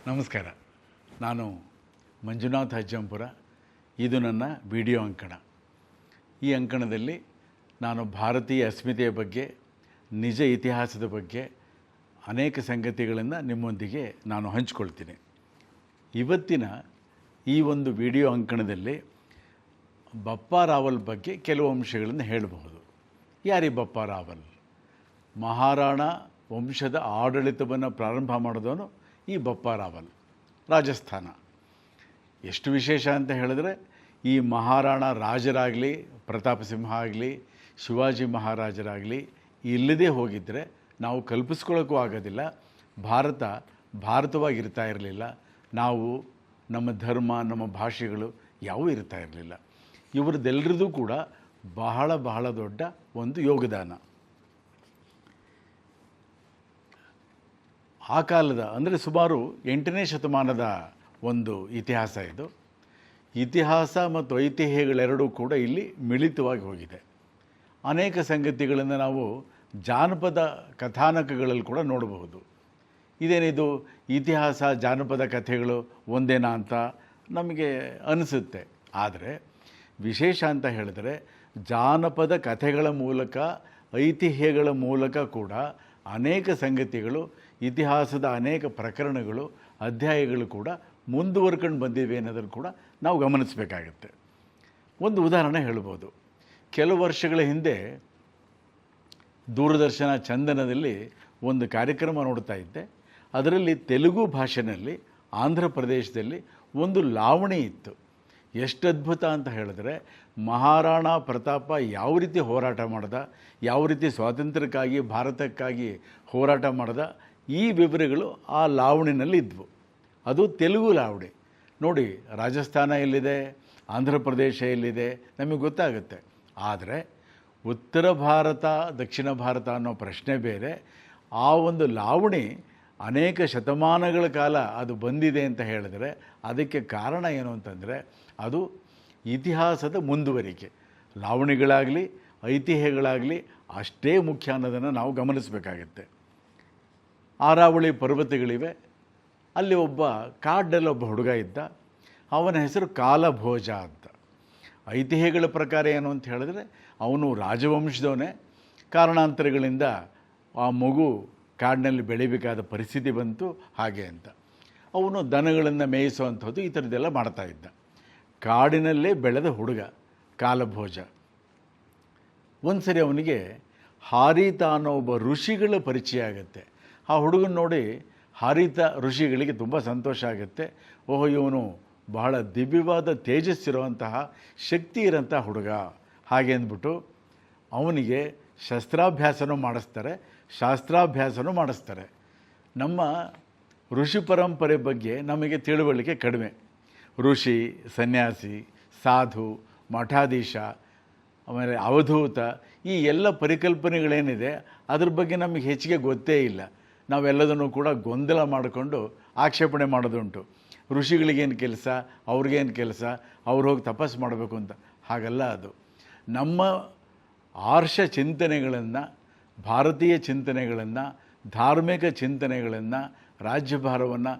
ನಮಸ್ಕಾರ. ನಾನು ಮಂಜುನಾಥ್ ಅಜ್ಜಂಪುರ. ಇದು ನನ್ನ ವಿಡಿಯೋ ಅಂಕಣ. ಈ ಅಂಕಣದಲ್ಲಿ ನಾನು ಭಾರತೀಯ ಅಸ್ಮಿತೆಯ ಬಗ್ಗೆ, ನಿಜ ಇತಿಹಾಸದ ಬಗ್ಗೆ ಅನೇಕ ಸಂಗತಿಗಳನ್ನು ನಿಮ್ಮೊಂದಿಗೆ ನಾನು ಹಂಚಿಕೊಳ್ತೀನಿ. ಇವತ್ತಿನ ಈ ಒಂದು ವಿಡಿಯೋ ಅಂಕಣದಲ್ಲಿ ಬಪ್ಪ ರಾವಲ್ ಬಗ್ಗೆ ಕೆಲವು ಅಂಶಗಳನ್ನು ಹೇಳಬಹುದು. ಯಾರೀ ಬಪ್ಪ ರಾವಲ್? ಮಹಾರಾಣ ವಂಶದ ಆಡಳಿತವನ್ನು ಪ್ರಾರಂಭ ಮಾಡಿದವನು ಈ ಬಪ್ಪ ರಾವಲ್, ರಾಜಸ್ಥಾನ. ಎಷ್ಟು ವಿಶೇಷ ಅಂತ ಹೇಳಿದ್ರೆ, ಈ ಮಹಾರಾಣ ರಾಜರಾಗಲಿ, ಪ್ರತಾಪ ಸಿಂಹ ಆಗಲಿ, ಶಿವಾಜಿ ಮಹಾರಾಜರಾಗಲಿ ಇಲ್ಲದೇ ಹೋಗಿದ್ದರೆ ನಾವು ಕಲ್ಪಿಸ್ಕೊಳ್ಳೋಕ್ಕೂ ಆಗೋದಿಲ್ಲ. ಭಾರತವಾಗಿರ್ತಾ ಇರಲಿಲ್ಲ. ನಾವು, ನಮ್ಮ ಧರ್ಮ, ನಮ್ಮ ಭಾಷೆಗಳು ಯಾವೂ ಇರ್ತಾ ಇರಲಿಲ್ಲ. ಇವರದ್ದೆಲ್ಲರದ್ದು ಕೂಡ ಬಹಳ ದೊಡ್ಡ ಒಂದು ಯೋಗದಾನ. ಆ ಕಾಲದ ಅಂದರೆ ಸುಮಾರು 8ನೇ ಶತಮಾನದ ಒಂದು ಇತಿಹಾಸ ಇದು. ಇತಿಹಾಸ ಮತ್ತು ಐತಿಹ್ಯಗಳೆರಡೂ ಕೂಡ ಇಲ್ಲಿ ಮಿಳಿತವಾಗಿ ಹೋಗಿದೆ. ಅನೇಕ ಸಂಗತಿಗಳನ್ನು ನಾವು ಜಾನಪದ ಕಥಾನಕಗಳಲ್ಲಿ ಕೂಡ ನೋಡಬಹುದು. ಇದೇನಿದು ಇತಿಹಾಸ, ಜಾನಪದ ಕಥೆಗಳು ಒಂದೇನಾ ಅಂತ ನಮಗೆ ಅನಿಸುತ್ತೆ. ಆದರೆ ವಿಶೇಷ ಅಂತ ಹೇಳಿದ್ರೆ, ಜಾನಪದ ಕಥೆಗಳ ಮೂಲಕ, ಐತಿಹ್ಯಗಳ ಮೂಲಕ ಕೂಡ ಅನೇಕ ಸಂಗತಿಗಳು, ಇತಿಹಾಸದ ಅನೇಕ ಪ್ರಕರಣಗಳು, ಅಧ್ಯಾಯಗಳು ಕೂಡ ಮುಂದುವರ್ಕೊಂಡು ಬಂದಿವೆ ಅನ್ನೋದನ್ನು ಕೂಡ ನಾವು ಗಮನಿಸಬೇಕಾಗತ್ತೆ. ಒಂದು ಉದಾಹರಣೆ ಹೇಳ್ಬೋದು. ಕೆಲವು ವರ್ಷಗಳ ಹಿಂದೆ ದೂರದರ್ಶನ ಚಂದನದಲ್ಲಿ ಒಂದು ಕಾರ್ಯಕ್ರಮ ನೋಡ್ತಾ ಇದ್ದೆ. ಅದರಲ್ಲಿ ತೆಲುಗು ಭಾಷೆಯಲ್ಲಿ ಆಂಧ್ರ ಪ್ರದೇಶದಲ್ಲಿ ಒಂದು ಲಾವಣಿ ಇತ್ತು. ಎಷ್ಟು ಅದ್ಭುತ ಅಂತ ಹೇಳಿದ್ರೆ, ಮಹಾರಾಣ ಪ್ರತಾಪ ಯಾವ ರೀತಿ ಹೋರಾಟ ಮಾಡ್ದ, ಯಾವ ರೀತಿ ಸ್ವಾತಂತ್ರ್ಯಕ್ಕಾಗಿ, ಭಾರತಕ್ಕಾಗಿ ಹೋರಾಟ ಮಾಡ್ದ, ಈ ವಿವರಗಳು ಆ ಲಾವಣಿನಲ್ಲಿ ಇದ್ವು. ಅದು ತೆಲುಗು ಲಾವಣಿ. ನೋಡಿ, ರಾಜಸ್ಥಾನ ಎಲ್ಲಿದೆ, ಆಂಧ್ರ ಪ್ರದೇಶ ಎಲ್ಲಿದೆ ನಮಗೆ ಗೊತ್ತಾಗುತ್ತೆ. ಆದರೆ ಉತ್ತರ ಭಾರತ, ದಕ್ಷಿಣ ಭಾರತ ಅನ್ನೋ ಪ್ರಶ್ನೆ ಬೇರೆ. ಆ ಒಂದು ಲಾವಣಿ ಅನೇಕ ಶತಮಾನಗಳ ಕಾಲ ಅದು ಬಂದಿದೆ ಅಂತ ಹೇಳಿದ್ರೆ ಅದಕ್ಕೆ ಕಾರಣ ಏನು ಅಂತಂದರೆ, ಅದು ಇತಿಹಾಸದ ಮುಂದುವರಿಕೆ. ಲಾವಣಿಗಳಾಗಲಿ, ಐತಿಹ್ಯಗಳಾಗಲಿ ಅಷ್ಟೇ ಮುಖ್ಯ ಅನ್ನೋದನ್ನು ನಾವು ಗಮನಿಸಬೇಕಾಗುತ್ತೆ. ಆರಾವಳಿ ಪರ್ವತಗಳಿವೆ. ಅಲ್ಲಿ ಕಾಡಲ್ಲಿ ಒಬ್ಬ ಹುಡುಗ ಇದ್ದ. ಅವನ ಹೆಸರು ಕಾಲಭೋಜ ಅಂತ. ಐತಿಹ್ಯಗಳ ಪ್ರಕಾರ ಏನು ಅಂತ ಹೇಳಿದ್ರೆ, ಅವನು ರಾಜವಂಶದವನೇ. ಕಾರಣಾಂತರಗಳಿಂದ ಆ ಮಗು ಕಾಡಿನಲ್ಲಿ ಬೆಳಿಬೇಕಾದ ಪರಿಸ್ಥಿತಿ ಬಂತು, ಹಾಗೆ ಅಂತ ಅವನು ದನಗಳನ್ನು ಮೇಯಿಸುವಂಥದ್ದು, ಈ ಥರದ್ದೆಲ್ಲ ಮಾಡ್ತಾ ಇದ್ದ. ಕಾಡಿನಲ್ಲೇ ಬೆಳೆದ ಹುಡುಗ ಕಾಲಭೋಜ. ಒಂದು ಸರಿ ಅವನಿಗೆ ಹಾರಿತ ಅನ್ನೋ ಒಬ್ಬ ಋಷಿಗಳ ಪರಿಚಯ ಆಗುತ್ತೆ. ಆ ಹುಡುಗನ ನೋಡಿ ಹಾರಿತ ಋಷಿಗಳಿಗೆ ತುಂಬ ಸಂತೋಷ ಆಗುತ್ತೆ. ಓಹೋ, ಇವನು ಬಹಳ ದಿವ್ಯವಾದ ತೇಜಸ್ಸಿರುವಂತಹ, ಶಕ್ತಿ ಇರೋಂಥ ಹುಡುಗ, ಹಾಗೆ ಅಂದ್ಬಿಟ್ಟು ಅವನಿಗೆ ಶಸ್ತ್ರಾಭ್ಯಾಸನೂ ಮಾಡಿಸ್ತಾರೆ, ಶಾಸ್ತ್ರಾಭ್ಯಾಸನೂ ಮಾಡಿಸ್ತಾರೆ. ನಮ್ಮ ಋಷಿ ಪರಂಪರೆ ಬಗ್ಗೆ ನಮಗೆ ತಿಳುವಳಿಕೆ ಕಡಿಮೆ. ಋಷಿ, ಸನ್ಯಾಸಿ, ಸಾಧು, ಮಠಾಧೀಶ, ಆಮೇಲೆ ಅವಧೂತ, ಈ ಎಲ್ಲ ಪರಿಕಲ್ಪನೆಗಳೇನಿದೆ ಅದ್ರ ಬಗ್ಗೆ ನಮಗೆ ಹೆಚ್ಚಿಗೆ ಗೊತ್ತೇ ಇಲ್ಲ. ನಾವೆಲ್ಲದನ್ನು ಕೂಡ ಗೊಂದಲ ಮಾಡಿಕೊಂಡು ಆಕ್ಷೇಪಣೆ ಮಾಡೋದುಂಟು. ಋಷಿಗಳಿಗೇನು ಕೆಲಸ, ಅವ್ರಿಗೇನು ಕೆಲಸ, ಅವ್ರು ಹೋಗಿ ತಪಸ್ಸು ಮಾಡಬೇಕು ಅಂತ. ಹಾಗಲ್ಲ ಅದು. ನಮ್ಮ ಆರ್ಷ ಚಿಂತನೆಗಳನ್ನು, ಭಾರತೀಯ ಚಿಂತನೆಗಳನ್ನು, ಧಾರ್ಮಿಕ ಚಿಂತನೆಗಳನ್ನು, ರಾಜ್ಯಭಾರವನ್ನು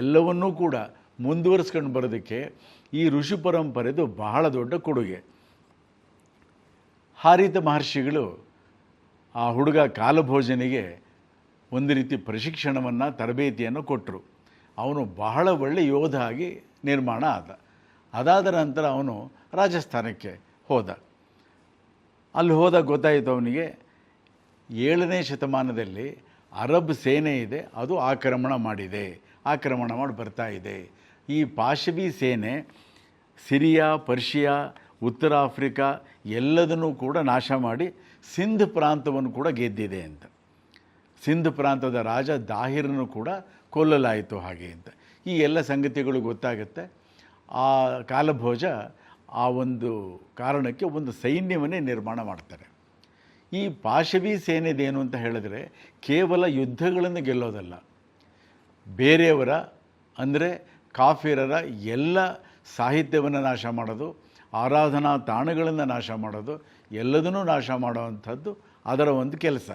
ಎಲ್ಲವನ್ನೂ ಕೂಡ ಮುಂದುವರಿಸ್ಕೊಂಡು ಬರೋದಕ್ಕೆ ಈ ಋಷಿ ಪರಂಪರೆದು ಬಹಳ ದೊಡ್ಡ ಕೊಡುಗೆ. ಹಾರಿತ ಮಹರ್ಷಿಗಳು ಆ ಹುಡುಗ ಕಾಲಭೋಜನಿಗೆ ಒಂದು ರೀತಿ ಪ್ರಶಿಕ್ಷಣವನ್ನು, ತರಬೇತಿಯನ್ನು ಕೊಟ್ಟರು. ಅವನು ಬಹಳ ಒಳ್ಳೆಯ ಯೋಧ ಆಗಿ ನಿರ್ಮಾಣ ಆದ. ಅದಾದ ನಂತರ ಅವನು ರಾಜಸ್ಥಾನಕ್ಕೆ ಹೋದ. ಅಲ್ಲಿ ಹೋದಾಗ ಗೊತ್ತಾಯಿತು ಅವನಿಗೆ, 7ನೇ ಶತಮಾನದಲ್ಲಿ ಅರಬ್ ಸೇನೆ ಇದೆ, ಅದು ಆಕ್ರಮಣ ಮಾಡಿ ಬರ್ತಾ ಇದೆ. ಈ ಪಾಶವಿ ಸೇನೆ ಸಿರಿಯಾ, ಪರ್ಷಿಯಾ, ಉತ್ತರ ಆಫ್ರಿಕಾ ಎಲ್ಲದನ್ನೂ ಕೂಡ ನಾಶ ಮಾಡಿ ಸಿಂಧ್ ಪ್ರಾಂತವನ್ನು ಕೂಡ ಗೆದ್ದಿದೆ ಅಂತ. ಸಿಂಧ್ ಪ್ರಾಂತದ ರಾಜ ದಾಹಿರನ್ನು ಕೂಡ ಕೊಲ್ಲಲಾಯಿತು, ಹಾಗೆ ಅಂತ. ಈ ಎಲ್ಲ ಸಂಗತಿಗಳು ಗೊತ್ತಾಗುತ್ತೆ. ಆ ಕಾಲಭೋಜ ಆ ಒಂದು ಕಾರಣಕ್ಕೆ ಒಂದು ಸೈನ್ಯವನ್ನೇ ನಿರ್ಮಾಣ ಮಾಡ್ತಾರೆ. ಈ ಪಾಶವಿ ಸೇನೆದೇನು ಅಂತ ಹೇಳಿದ್ರೆ, ಕೇವಲ ಯುದ್ಧಗಳನ್ನು ಗೆಲ್ಲೋದಲ್ಲ, ಬೇರೆಯವರ ಅಂದರೆ ಕಾಫಿರರ ಎಲ್ಲ ಸಾಹಿತ್ಯವನ್ನು ನಾಶ ಮಾಡೋದು, ಆರಾಧನಾ ತಾಣಗಳನ್ನು ನಾಶ ಮಾಡೋದು, ಎಲ್ಲದನ್ನೂ ನಾಶ ಮಾಡುವಂಥದ್ದು ಅದರ ಒಂದು ಕೆಲಸ.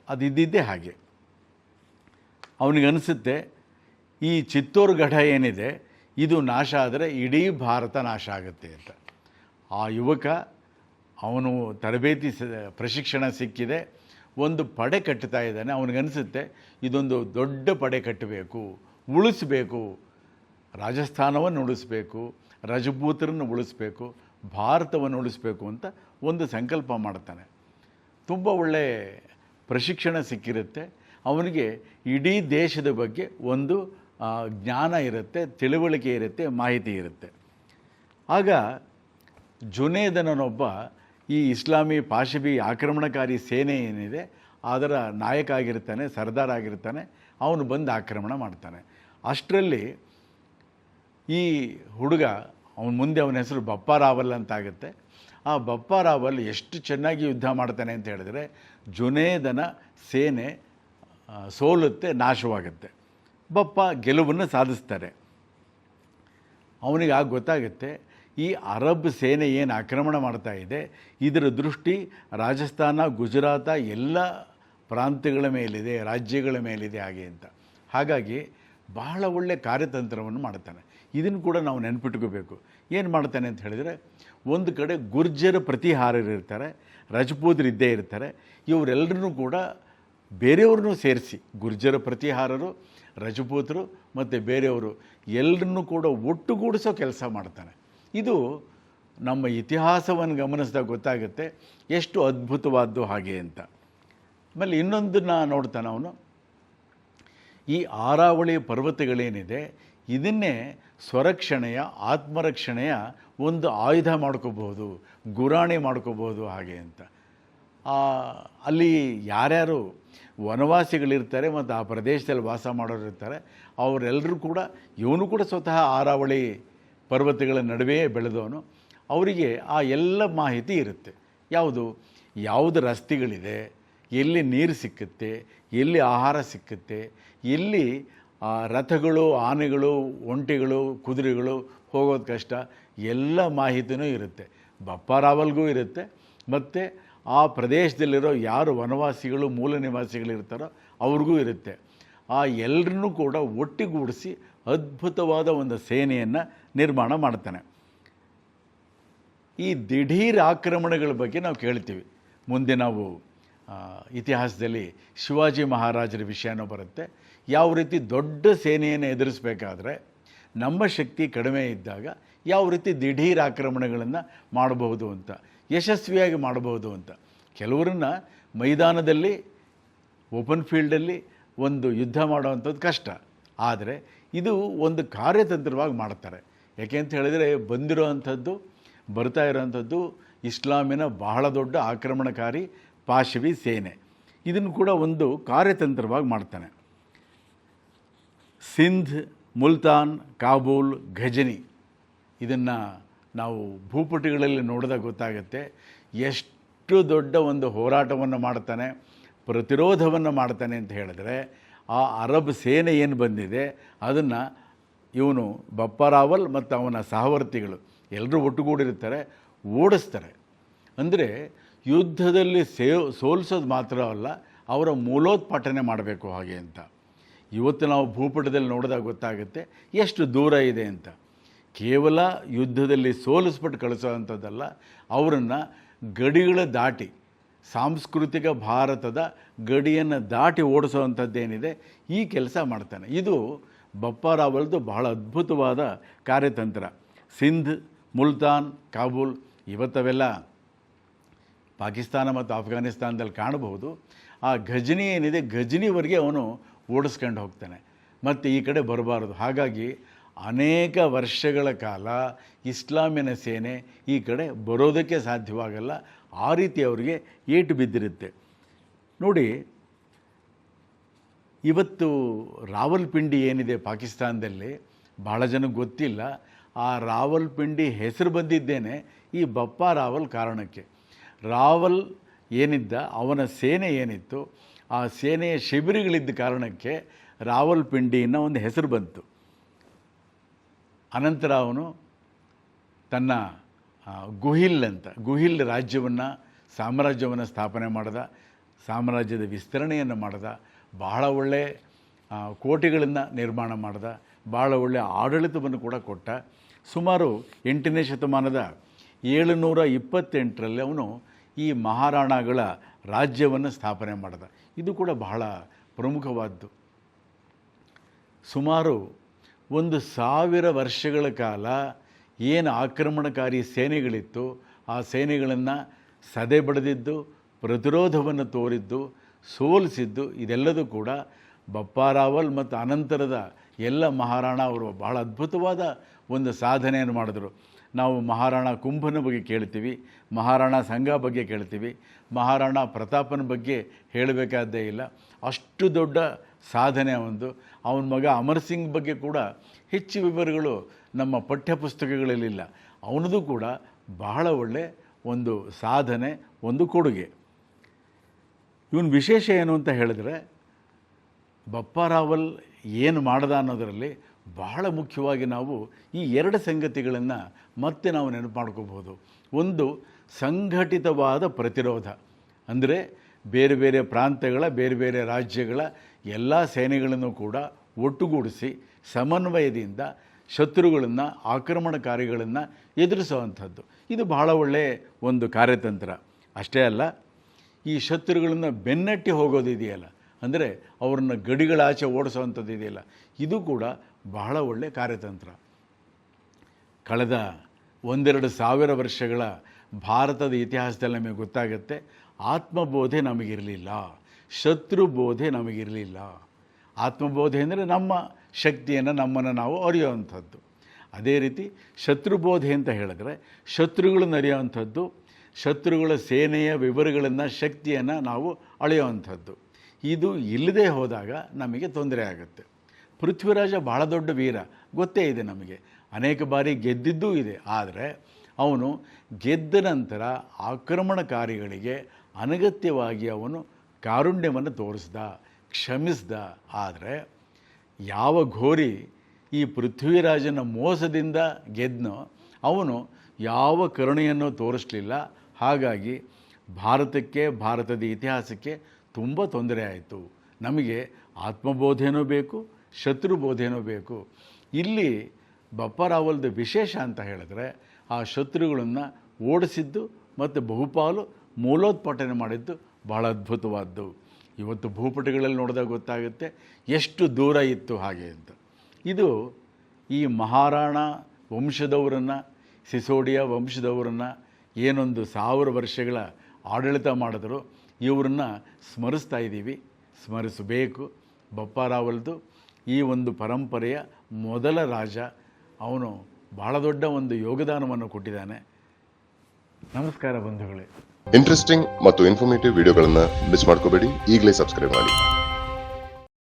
ಅದಿದ್ದಿದ್ದೇ ಹಾಗೆ. ಅವನಿಗನಿಸುತ್ತೆ ಈ ಚಿತ್ತೋರ್ಗಢ ಏನಿದೆ ಇದು ನಾಶ ಆದರೆ ಇಡೀ ಭಾರತ ನಾಶ ಆಗುತ್ತೆ ಅಂತ. ಆ ಯುವಕ ಅವನು ತರಬೇತಿ ಪ್ರಶಿಕ್ಷಣ ಸಿಕ್ಕಿದೆ, ಒಂದು ಪಡೆ ಕಟ್ತಾ ಇದ್ದಾನೆ. ಅವನಿಗನ್ನಿಸುತ್ತೆ ಇದೊಂದು ದೊಡ್ಡ ಪಡೆ ಕಟ್ಟಬೇಕು, ಉಳಿಸ್ಬೇಕು, ರಾಜಸ್ಥಾನವನ್ನು ಉಳಿಸ್ಬೇಕು, ರಜಪೂತರನ್ನು ಉಳಿಸ್ಬೇಕು, ಭಾರತವನ್ನು ಉಳಿಸ್ಬೇಕು ಅಂತ ಒಂದು ಸಂಕಲ್ಪ ಮಾಡ್ತಾನೆ. ತುಂಬ ಒಳ್ಳೆಯ ಪ್ರಶಿಕ್ಷಣ ಸಿಕ್ಕಿರುತ್ತೆ ಅವನಿಗೆ. ಇಡೀ ದೇಶದ ಬಗ್ಗೆ ಒಂದು ಜ್ಞಾನ ಇರುತ್ತೆ, ತಿಳುವಳಿಕೆ ಇರುತ್ತೆ, ಮಾಹಿತಿ ಇರುತ್ತೆ. ಆಗ ಜುನೇದನನೊಬ್ಬ ಈ ಇಸ್ಲಾಮಿ ಪಾಶವಿ ಆಕ್ರಮಣಕಾರಿ ಸೇನೆ ಏನಿದೆ ಅದರ ನಾಯಕ ಆಗಿರ್ತಾನೆ, ಸರ್ದಾರ್ ಆಗಿರ್ತಾನೆ. ಅವನು ಬಂದು ಆಕ್ರಮಣ ಮಾಡ್ತಾನೆ. ಅಷ್ಟರಲ್ಲಿ ಈ ಹುಡುಗ ಅವನ ಮುಂದೆ ಅವನ ಹೆಸರು ಬಪ್ಪ ರಾವಲ್ ಅಂತಾಗುತ್ತೆ. ಆ ಬಪ್ಪ ರಾವಲ್ ಎಷ್ಟು ಚೆನ್ನಾಗಿ ಯುದ್ಧ ಮಾಡ್ತಾನೆ ಅಂತ ಹೇಳಿದ್ರೆ ಜುನೇದನ ಸೇನೆ ಸೋಲುತ್ತೆ, ನಾಶವಾಗುತ್ತೆ. ಬಪ್ಪ ಗೆಲುವನ್ನು ಸಾಧಿಸ್ತಾರೆ. ಅವನಿಗೆ ಆಗ ಗೊತ್ತಾಗುತ್ತೆ ಈ ಅರಬ್ ಸೇನೆ ಏನು ಆಕ್ರಮಣ ಮಾಡ್ತಾ ಇದೆ ಇದರ ದೃಷ್ಟಿ ರಾಜಸ್ಥಾನ, ಗುಜರಾತ ಎಲ್ಲ ಪ್ರಾಂತ್ಯಗಳ ಮೇಲಿದೆ, ರಾಜ್ಯಗಳ ಮೇಲಿದೆ ಹಾಗೆ ಅಂತ. ಹಾಗಾಗಿ ಬಹಳ ಒಳ್ಳೆಯ ಕಾರ್ಯತಂತ್ರವನ್ನು ಮಾಡ್ತಾನೆ. ಇದನ್ನು ಕೂಡ ನಾವು ನೆನಪಿಟ್ಕೋಬೇಕು. ಏನು ಮಾಡ್ತಾನೆ ಅಂತ ಹೇಳಿದರೆ, ಒಂದು ಕಡೆ ಗುರ್ಜರ ಪ್ರತಿಹಾರರು ಇರ್ತಾರೆ, ರಜಪೂತರು ಇದ್ದೇ ಇರ್ತಾರೆ. ಇವರೆಲ್ಲರನ್ನೂ ಕೂಡ ಬೇರೆಯವ್ರನ್ನೂ ಸೇರಿಸಿ, ಗುರ್ಜರ ಪ್ರತಿಹಾರರು, ರಜಪೂತರು ಮತ್ತು ಬೇರೆಯವರು ಎಲ್ಲರನ್ನೂ ಕೂಡ ಒಟ್ಟುಗೂಡಿಸೋ ಕೆಲಸ ಮಾಡ್ತಾನೆ. ಇದು ನಮ್ಮ ಇತಿಹಾಸವನ್ನು ಗಮನಿಸಿದಾಗ ಗೊತ್ತಾಗುತ್ತೆ ಎಷ್ಟು ಅದ್ಭುತವಾದ್ದು ಹಾಗೆ ಅಂತ. ಆಮೇಲೆ ಇನ್ನೊಂದನ್ನು ನೋಡ್ತಾನೆ ಅವನು, ಈ ಆರಾವಳಿ ಪರ್ವತಗಳೇನಿದೆ ಇದನ್ನೇ ಸ್ವರಕ್ಷಣೆಯ, ಆತ್ಮರಕ್ಷಣೆಯ ಒಂದು ಆಯುಧ ಮಾಡ್ಕೋಬಹುದು, ಗುರಾಣಿ ಮಾಡ್ಕೋಬಹುದು ಹಾಗೆ ಅಂತ. ಅಲ್ಲಿ ಯಾರ್ಯಾರು ವನವಾಸಿಗಳಿರ್ತಾರೆ ಮತ್ತು ಆ ಪ್ರದೇಶದಲ್ಲಿ ವಾಸ ಮಾಡೋರು ಇರ್ತಾರೆ ಅವರೆಲ್ಲರೂ ಕೂಡ, ಇವನು ಕೂಡ ಸ್ವತಃ ಆರಾವಳಿ ಪರ್ವತಗಳ ನಡುವೆ ಬೆಳೆದವನು. ಅವರಿಗೆ ಆ ಎಲ್ಲ ಮಾಹಿತಿ ಇರುತ್ತೆ. ಯಾವುದು ರಸ್ತೆಗಳಿದೆ, ಎಲ್ಲಿ ನೀರು ಸಿಕ್ಕುತ್ತೆ, ಎಲ್ಲಿ ಆಹಾರ ಸಿಕ್ಕುತ್ತೆ, ಎಲ್ಲಿ ರಥಗಳು, ಆನೆಗಳು, ಒಂಟೆಗಳು, ಕುದುರೆಗಳು ಹೋಗೋದು ಕಷ್ಟ, ಎಲ್ಲ ಮಾಹಿತಿನೂ ಇರುತ್ತೆ. ಬಪ್ಪ ರಾವಲ್ಗೂ ಇರುತ್ತೆ. ಮತ್ತು ಆ ಪ್ರದೇಶದಲ್ಲಿರೋ ಯಾರು ವನವಾಸಿಗಳು, ಮೂಲ ನಿವಾಸಿಗಳಿರ್ತಾರೋ ಅವ್ರಿಗೂ ಇರುತ್ತೆ. ಆ ಎಲ್ಲರನ್ನೂ ಕೂಡ ಒಟ್ಟಿಗೂಡಿಸಿ ಅದ್ಭುತವಾದ ಒಂದು ಸೇನೆಯನ್ನು ನಿರ್ಮಾಣ ಮಾಡ್ತಾನೆ. ಈ ದಿಢೀರ್ ಆಕ್ರಮಣಗಳ ಬಗ್ಗೆ ನಾವು ಕೇಳ್ತೀವಿ. ಮುಂದೆ ನಾವು ಇತಿಹಾಸದಲ್ಲಿ ಶಿವಾಜಿ ಮಹಾರಾಜರ ವಿಷಯನೂ ಬರುತ್ತೆ. ಯಾವ ರೀತಿ ದೊಡ್ಡ ಸೇನೆಯನ್ನು ಎದುರಿಸಬೇಕಾದ್ರೆ ನಮ್ಮ ಶಕ್ತಿ ಕಡಿಮೆ ಇದ್ದಾಗ ಯಾವ ರೀತಿ ದಿಢೀರ್ ಆಕ್ರಮಣಗಳನ್ನು ಮಾಡಬಹುದು ಅಂತ, ಯಶಸ್ವಿಯಾಗಿ ಮಾಡಬಹುದು ಅಂತ. ಕೆಲವರನ್ನು ಮೈದಾನದಲ್ಲಿ, ಓಪನ್ ಫೀಲ್ಡಲ್ಲಿ ಒಂದು ಯುದ್ಧ ಮಾಡುವಂಥದ್ದು ಕಷ್ಟ, ಆದರೆ ಇದು ಒಂದು ಕಾರ್ಯತಂತ್ರವಾಗಿ ಮಾಡ್ತಾರೆ. ಯಾಕೆ ಅಂತ ಹೇಳಿದರೆ ಬರ್ತಾ ಇರೋವಂಥದ್ದು ಇಸ್ಲಾಮಿನ ಬಹಳ ದೊಡ್ಡ ಆಕ್ರಮಣಕಾರಿ ಪಾಶವಿ ಸೇನೆ. ಇದನ್ನು ಕೂಡ ಒಂದು ಕಾರ್ಯತಂತ್ರವಾಗಿ ಮಾಡ್ತಾನೆ. ಸಿಂಧ್, ಮುಲ್ತಾನ್, ಕಾಬೂಲ್, ಘಜನಿ ಇದನ್ನು ನಾವು ಭೂಪಟಗಳಲ್ಲಿ ನೋಡಿದಾಗ ಗೊತ್ತಾಗುತ್ತೆ ಎಷ್ಟು ದೊಡ್ಡ ಒಂದು ಹೋರಾಟವನ್ನು ಮಾಡ್ತಾನೆ, ಪ್ರತಿರೋಧವನ್ನು ಮಾಡ್ತಾನೆ ಅಂತ ಹೇಳಿದ್ರೆ ಆ ಅರಬ್ ಸೇನೆ ಏನು ಬಂದಿದೆ ಅದನ್ನು ಇವನು ಬಪ್ಪ ರಾವಲ್ ಮತ್ತು ಅವನ ಸಹವರ್ತಿಗಳು ಎಲ್ಲರೂ ಒಟ್ಟುಗೂಡಿರ್ತಾರೆ, ಓಡಿಸ್ತಾರೆ. ಅಂದರೆ ಯುದ್ಧದಲ್ಲಿ ಸೋಲಿಸೋದು ಮಾತ್ರ ಅಲ್ಲ, ಅವರ ಮೂಲೋತ್ಪಾಟನೆ ಮಾಡಬೇಕು ಹಾಗೆ ಅಂತ. ಇವತ್ತು ನಾವು ಭೂಪಟದಲ್ಲಿ ನೋಡಿದಾಗ ಗೊತ್ತಾಗುತ್ತೆ ಎಷ್ಟು ದೂರ ಇದೆ ಅಂತ. ಕೇವಲ ಯುದ್ಧದಲ್ಲಿ ಸೋಲಿಸ್ಬಿಟ್ಟು ಕಳಿಸೋವಂಥದ್ದಲ್ಲ, ಅವರನ್ನು ಗಡಿಗಳ ದಾಟಿ, ಸಾಂಸ್ಕೃತಿಕ ಭಾರತದ ಗಡಿಯನ್ನು ದಾಟಿ ಓಡಿಸೋವಂಥದ್ದೇನಿದೆ ಈ ಕೆಲಸ ಮಾಡ್ತಾನೆ. ಇದು ಬಪ್ಪ ರಾವಲ್ದು ಬಹಳ ಅದ್ಭುತವಾದ ಕಾರ್ಯತಂತ್ರ. ಸಿಂಧ್, ಮುಲ್ತಾನ್, ಕಾಬೂಲ್ ಇವತ್ತವೆಲ್ಲ ಪಾಕಿಸ್ತಾನ ಮತ್ತು ಅಫ್ಘಾನಿಸ್ತಾನದಲ್ಲಿ ಕಾಣಬಹುದು. ಆ ಘಜನಿ ಏನಿದೆ, ಘಜನಿವರೆಗೆ ಅವನು ಓಡಿಸ್ಕೊಂಡು ಹೋಗ್ತಾನೆ ಮತ್ತು ಈ ಕಡೆ ಬರಬಾರದು. ಹಾಗಾಗಿ ಅನೇಕ ವರ್ಷಗಳ ಕಾಲ ಇಸ್ಲಾಮಿನ ಸೇನೆ ಈ ಕಡೆ ಬರೋದಕ್ಕೆ ಸಾಧ್ಯವಾಗಲ್ಲ. ಆ ರೀತಿ ಅವರಿಗೆ ಏಟು ಬಿದ್ದಿರುತ್ತೆ. ನೋಡಿ, ಇವತ್ತು ರಾವಲ್ಪಿಂಡಿ ಏನಿದೆ ಪಾಕಿಸ್ತಾನದಲ್ಲಿ, ಭಾಳ ಜನಕ್ಕೆ ಗೊತ್ತಿಲ್ಲ. ಆ ರಾವಲ್ಪಿಂಡಿ ಹೆಸರು ಬಂದಿದ್ದೇನೆ ಈ ಬಪ್ಪ ರಾವಲ್ ಕಾರಣಕ್ಕೆ. ರಾವಲ್ ಏನಿದ್ದ, ಅವನ ಸೇನೆ ಏನಿತ್ತು, ಆ ಸೇನೆಯ ಶಿಬಿರಗಳಿದ್ದ ಕಾರಣಕ್ಕೆ ರಾವಲ್ಪಿಂಡಿನ ಒಂದು ಹೆಸರು ಬಂತು. ಅನಂತರ ಅವನು ತನ್ನ ಗುಹಿಲ್ ರಾಜ್ಯವನ್ನು, ಸಾಮ್ರಾಜ್ಯವನ್ನು ಸ್ಥಾಪನೆ ಮಾಡಿದ, ಸಾಮ್ರಾಜ್ಯದ ವಿಸ್ತರಣೆಯನ್ನು ಮಾಡಿದ. ಬಹಳ ಒಳ್ಳೆಯ ಕೋಟೆಗಳನ್ನು ನಿರ್ಮಾಣ ಮಾಡಿದ, ಭಾಳ ಒಳ್ಳೆಯ ಆಡಳಿತವನ್ನು ಕೂಡ ಕೊಟ್ಟ. ಸುಮಾರು 8ನೇ ಶತಮಾನದ 728ರಲ್ಲಿ ಅವನು ಈ ಮಹಾರಾಣಾಗಳ ರಾಜ್ಯವನ್ನು ಸ್ಥಾಪನೆ ಮಾಡಿದ. ಇದು ಕೂಡ ಬಹಳ ಪ್ರಮುಖವಾದ್ದು. ಸುಮಾರು 1000 ವರ್ಷಗಳ ಕಾಲ ಏನು ಆಕ್ರಮಣಕಾರಿ ಸೇನೆಗಳಿತ್ತು, ಆ ಸೇನೆಗಳನ್ನು ಸದೆ ಬಡಿದಿದ್ದು, ಪ್ರತಿರೋಧವನ್ನು ತೋರಿದ್ದು, ಸೋಲಿಸಿದ್ದು, ಇದೆಲ್ಲದೂ ಕೂಡ ಬಪ್ಪಾರಾವಲ್ ಮತ್ತು ಅನಂತರದ ಎಲ್ಲ ಮಹಾರಾಣ ಅವರು ಬಹಳ ಅದ್ಭುತವಾದ ಒಂದು ಸಾಧನೆಯನ್ನು ಮಾಡಿದ್ರು. ನಾವು ಮಹಾರಾಣಾ ಕುಂಭನ ಬಗ್ಗೆ ಕೇಳ್ತೀವಿ, ಮಹಾರಾಣಾ ಸಂಘ ಬಗ್ಗೆ ಕೇಳ್ತೀವಿ, ಮಹಾರಾಣಾ ಪ್ರತಾಪನ ಬಗ್ಗೆ ಹೇಳಬೇಕಾದ್ದೇ ಇಲ್ಲ. ಅಷ್ಟು ದೊಡ್ಡ ಸಾಧನೆ ಅವನ ಮಗ ಅಮರ್ ಸಿಂಗ್ ಬಗ್ಗೆ ಕೂಡ ಹೆಚ್ಚು ವಿವರಗಳು ನಮ್ಮ ಪಠ್ಯಪುಸ್ತಕಗಳಲ್ಲಿಲ್ಲ. ಅವನದು ಕೂಡ ಬಹಳ ಒಳ್ಳೆ ಒಂದು ಸಾಧನೆ, ಒಂದು ಕೊಡುಗೆ. ಇವನ ವಿಶೇಷ ಏನು ಅಂತ ಹೇಳಿದ್ರೆ, ಬಪ್ಪಾರಾವಲ್ ಏನು ಮಾಡ್ದ ಅನ್ನೋದರಲ್ಲಿ ಬಹಳ ಮುಖ್ಯವಾಗಿ ನಾವು ಈ 2 ಸಂಗತಿಗಳನ್ನು ಮತ್ತೆ ನಾವು ನೆನಪು ಮಾಡ್ಕೋಬಹುದು. ಒಂದು, ಸಂಘಟಿತವಾದ ಪ್ರತಿರೋಧ. ಅಂದರೆ ಬೇರೆ ಬೇರೆ ಪ್ರಾಂತ್ಯಗಳ, ಬೇರೆ ಬೇರೆ ರಾಜ್ಯಗಳ ಎಲ್ಲ ಸೇನೆಗಳನ್ನು ಕೂಡ ಒಟ್ಟುಗೂಡಿಸಿ ಸಮನ್ವಯದಿಂದ ಶತ್ರುಗಳನ್ನು, ಆಕ್ರಮಣಕಾರಿಗಳನ್ನು ಎದುರಿಸುವಂಥದ್ದು. ಇದು ಬಹಳ ಒಳ್ಳೆಯ ಒಂದು ಕಾರ್ಯತಂತ್ರ. ಅಷ್ಟೇ ಅಲ್ಲ, ಈ ಶತ್ರುಗಳನ್ನು ಬೆನ್ನಟ್ಟಿ ಹೋಗೋದಿದೆಯಲ್ಲ, ಅಂದರೆ ಅವ್ರನ್ನ ಗಡಿಗಳಾಚೆ ಓಡಿಸೋವಂಥದ್ದು ಇದೆಯಲ್ಲ, ಇದು ಕೂಡ ಬಹಳ ಒಳ್ಳೆಯ ಕಾರ್ಯತಂತ್ರ. ಕಳೆದ 1-2 ವರ್ಷಗಳ ಭಾರತದ ಇತಿಹಾಸದಲ್ಲಿ ನಮಗೆ ಗೊತ್ತಾಗುತ್ತೆ, ಆತ್ಮಬೋಧೆ ನಮಗಿರಲಿಲ್ಲ, ಶತ್ರುಬೋಧೆ ನಮಗಿರಲಿಲ್ಲ. ಆತ್ಮಬೋಧೆ ಅಂದರೆ ನಮ್ಮ ಶಕ್ತಿಯನ್ನು, ನಮ್ಮನ್ನು ನಾವು ಅರಿಯುವಂಥದ್ದು. ಅದೇ ರೀತಿ ಶತ್ರುಬೋಧೆ ಅಂತ ಹೇಳಿದ್ರೆ ಶತ್ರುಗಳನ್ನು ಅರಿಯುವಂಥದ್ದು, ಶತ್ರುಗಳ ಸೇನೆಯ ವಿವರಗಳನ್ನು, ಶಕ್ತಿಯನ್ನು ನಾವು ಅಳೆಯುವಂಥದ್ದು. ಇದು ಇಲ್ಲದೆ ಹೋದಾಗ ನಮಗೆ ತೊಂದರೆ ಆಗುತ್ತೆ. ಪೃಥ್ವಿರಾಜ ಬಹಳ ದೊಡ್ಡ ವೀರ, ಗೊತ್ತೇ ಇದೆ ನಮಗೆ, ಅನೇಕ ಬಾರಿ ಗೆದ್ದಿದ್ದೂ ಇದೆ. ಆದರೆ ಅವನು ಗೆದ್ದ ನಂತರ ಆಕ್ರಮಣಕಾರಿಗಳಿಗೆ ಅನಗತ್ಯವಾಗಿ ಅವನು ಕಾರುಣ್ಯವನ್ನು ತೋರಿಸ್ದ, ಕ್ಷಮಿಸ್ದ. ಆದರೆ ಯಾವ ಘೋರಿ ಈ ಪೃಥ್ವಿರಾಜನ ಮೋಸದಿಂದ ಗೆದ್ದನೋ ಅವನು ಯಾವ ಕರುಣೆಯನ್ನು ತೋರಿಸಲಿಲ್ಲ. ಹಾಗಾಗಿ ಭಾರತಕ್ಕೆ, ಭಾರತದ ಇತಿಹಾಸಕ್ಕೆ ತುಂಬ ತೊಂದರೆ ಆಯಿತು. ನಮಗೆ ಆತ್ಮಬೋಧೆನೂ ಬೇಕು, ಶತ್ರುಬೋಧೆನೂ ಬೇಕು. ಇಲ್ಲಿ ಬಪ್ಪಾರಾವಲ್ದ ವಿಶೇಷ ಅಂತ ಹೇಳಿದ್ರೆ ಆ ಶತ್ರುಗಳನ್ನು ಓಡಿಸಿದ್ದು ಮತ್ತು ಬಹುಪಾಲು ಮೂಲೋತ್ಪಾಟನೆ ಮಾಡಿದ್ದು ಬಹಳ ಅದ್ಭುತವಾದ್ದು. ಇವತ್ತು ಭೂಪಟಗಳಲ್ಲಿ ನೋಡಿದಾಗ ಗೊತ್ತಾಗುತ್ತೆ ಎಷ್ಟು ದೂರ ಇತ್ತು ಹಾಗೆ ಅಂತ. ಇದು ಈ ಮಹಾರಾಣಾ ವಂಶದವರನ್ನು, ಸಿಸೋಡಿಯಾ ವಂಶದವರನ್ನು ಏನೊಂದು 1000 ವರ್ಷಗಳ ಆಡಳಿತ ಮಾಡಿದ್ರು, ಇವರನ್ನ ಸ್ಮರಿಸ್ತಾ ಇದ್ದೀವಿ, ಸ್ಮರಿಸಬೇಕು. ಬಪ್ಪಾರಾವಲ್ದು ಈ ಒಂದು ಪರಂಪರೆಯ ಮೊದಲ ರಾಜ. ಅವನು ಬಹಳ ದೊಡ್ಡ ಒಂದು ಯೋಗದಾನವನ್ನು ಕೊಟ್ಟಿದ್ದಾನೆ. ನಮಸ್ಕಾರ ಬಂಧುಗಳೇ. ಇಂಟ್ರೆಸ್ಟಿಂಗ್ ಮತ್ತು ಇನ್ಫಾರ್ಮೇಟಿವ್ ವಿಡಿಯೋಗಳನ್ನು ಮಿಸ್ ಮಾಡ್ಕೋಬೇಡಿ. ಈಗಲೇ ಸಬ್ಸ್ಕ್ರೈಬ್ ಮಾಡಿ.